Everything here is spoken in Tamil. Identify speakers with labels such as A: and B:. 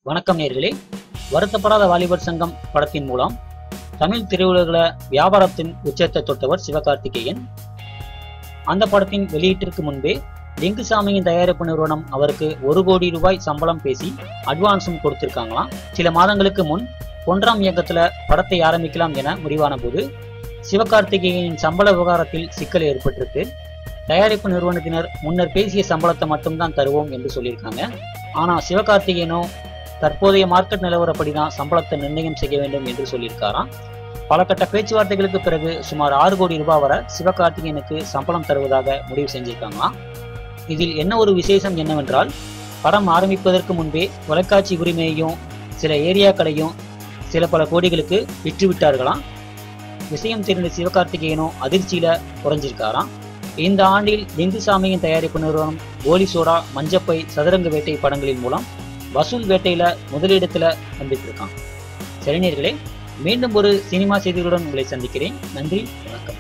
A: வணக்கம் நேயர்களே. வருத்தப்படாத வாலிபர் சங்கம் படத்தின் மூலம் தமிழ் திரையுலகில் வியாபாரத்தின் உச்சத்தை தொட்டவர் சிவகார்த்திகேயன். அந்த படத்தின் வெளியீட்டிற்கு முன்பே லிங்குசாமியின் தயாரிப்பு நிறுவனம் அவருக்கு 1 கோடி ரூபாய் சம்பளம் பேசி அட்வான்ஸும் கொடுத்திருக்காங்களாம். சில மாதங்களுக்கு முன் 1ஆம் இயக்கத்துல படத்தை ஆரம்பிக்கலாம் என முடிவான போது சிவகார்த்திகேயனின் சம்பள விவகாரத்தில் சிக்கல் ஏற்பட்டிருக்கு. தயாரிப்பு நிறுவனத்தினர் முன்னர் பேசிய சம்பளத்தை மட்டும்தான் தருவோம் என்று சொல்லியிருக்காங்க. ஆனா சிவகார்த்திகேயனோ தற்போதைய மார்க்கெட் நிலவரப்படிதான் சம்பளத்தை நிர்ணயம் செய்ய வேண்டும் என்று சொல்லியிருக்காராம். பல கட்ட பேச்சுவார்த்தைகளுக்கு பிறகு சுமார் 6 கோடி ரூபாய் வரை சிவகார்த்திகேயனுக்கு சம்பளம் தருவதாக முடிவு செஞ்சிருக்காங்களாம். இதில் என்ன ஒரு விசேஷம் என்னவென்றால், படம் ஆரம்பிப்பதற்கு முன்பே தொலைக்காட்சி உரிமையையும் சில ஏரியாக்களையும் சில பல கோடிகளுக்கு விற்றுவிட்டார்களாம். விஷயம் தெரிந்த சிவகார்த்திகேயனோ அதிர்ச்சியில குறைஞ்சிருக்காராம். இந்த ஆண்டில் லிங்குசாமியின் தயாரிப்பு நிறுவனம் கோலி சோடா, மஞ்சப்பை, சதுரங்க வேட்டை படங்களின் மூலம் வசூல் வேட்டையில முதலிடத்துல வந்துட்டு இருக்கான். சரி நேயர்களே, மீண்டும் ஒரு சினிமா செய்திகளுடன் உங்களை சந்திக்கிறேன். நன்றி, வணக்கம்.